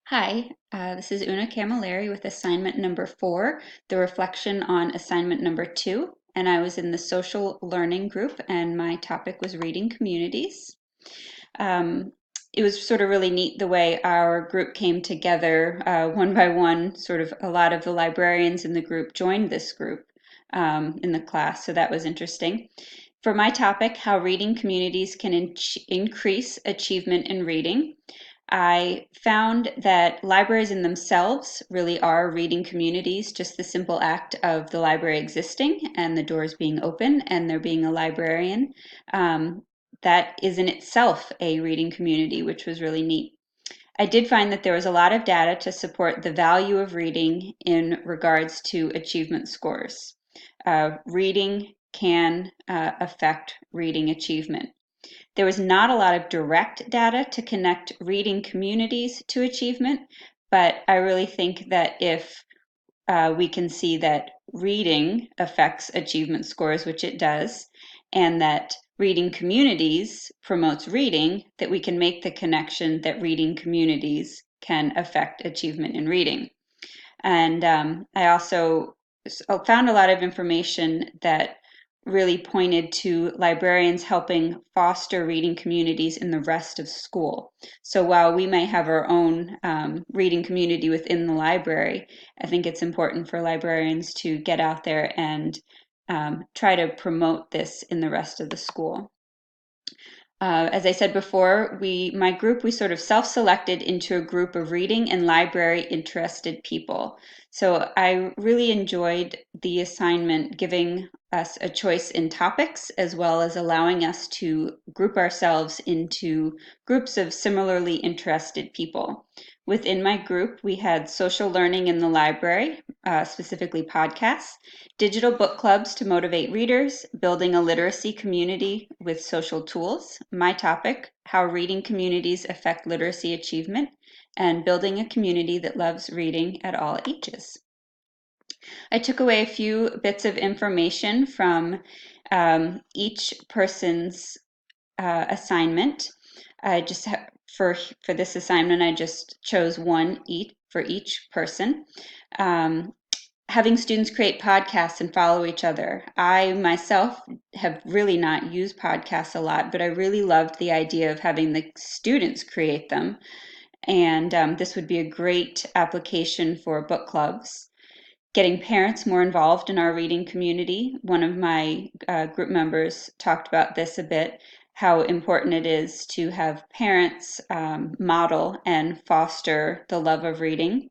Hi, this is Una Camilleri with assignment number 4, the reflection on assignment number 2, and I was in the social learning group, and my topic was reading communities. It was sort of really neat the way our group came together one by one. Sort of a lot of the librarians in the group joined this group in the class, so that was interesting. For my topic, how reading communities can increase achievement in reading, I found that libraries in themselves really are reading communities, just the simple act of the library existing and the doors being open and there being a librarian. That is in itself a reading community, which was really neat. I did find that there was a lot of data to support the value of reading in regards to achievement scores. Reading can affect reading achievement. There was not a lot of direct data to connect reading communities to achievement, but I really think that if we can see that reading affects achievement scores, which it does, and that reading communities promotes reading, that we can make the connection that reading communities can affect achievement in reading. And I also found a lot of information that really pointed to librarians helping foster reading communities in the rest of school. So while we may have our own reading community within the library, I think it's important for librarians to get out there and try to promote this in the rest of the school. As I said before, my group, we sort of self-selected into a group of reading and library interested people. So I really enjoyed the assignment giving us a choice in topics as well as allowing us to group ourselves into groups of similarly interested people. Within my group, we had social learning in the library, specifically podcasts, digital book clubs to motivate readers, building a literacy community with social tools, my topic, how reading communities affect literacy achievement, and building a community that loves reading at all ages. I took away a few bits of information from each person's assignment. I just for this assignment, I just chose one each for each person. Having students create podcasts and follow each other. I myself have really not used podcasts a lot, but I really loved the idea of having the students create them. And this would be a great application for book clubs. Getting parents more involved in our reading community. One of my group members talked about this a bit, how important it is to have parents model and foster the love of reading.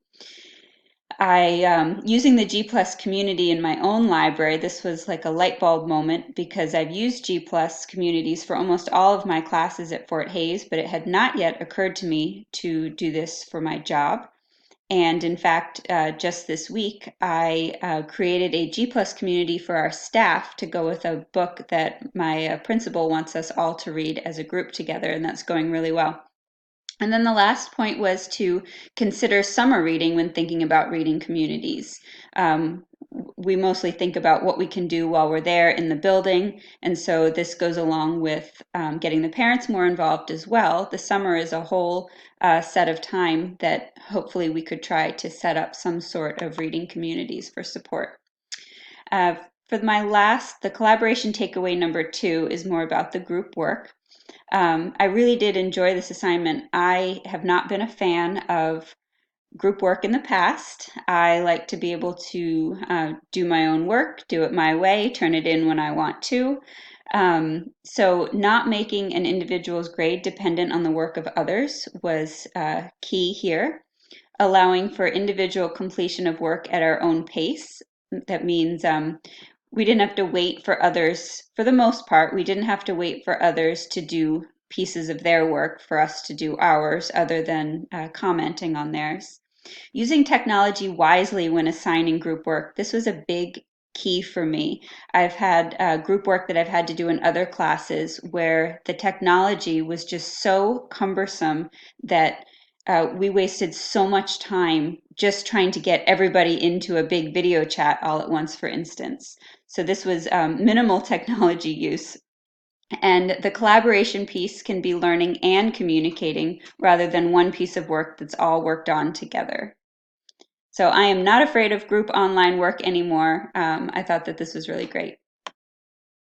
Using the G Plus community in my own library, this was like a light bulb moment because I've used G Plus communities for almost all of my classes at Fort Hays, but it had not yet occurred to me to do this for my job. And in fact, just this week, I created a G Plus community for our staff to go with a book that my principal wants us all to read as a group together, and that's going really well. And then the last point was to consider summer reading when thinking about reading communities. We mostly think about what we can do while we're there in the building, and so this goes along with getting the parents more involved as well. The summer is a whole set of time that hopefully we could try to set up some sort of reading communities for support. Uh, for the collaboration takeaway number 2 is more about the group work. I really did enjoy this assignment. I have not been a fan of group work in the past. I like to be able to do my own work, do it my way, turn it in when I want to. So not making an individual's grade dependent on the work of others was key here. Allowing for individual completion of work at our own pace. That means we didn't have to wait for others, for the most part, we didn't have to wait for others to do pieces of their work for us to do ours, other than commenting on theirs. Using technology wisely when assigning group work. This was a big key for me. I've had group work that I've had to do in other classes where the technology was just so cumbersome that we wasted so much time just trying to get everybody into a big video chat all at once, for instance. So this was minimal technology use. And the collaboration piece can be learning and communicating rather than one piece of work that's all worked on together. So I am not afraid of group online work anymore. I thought that this was really great.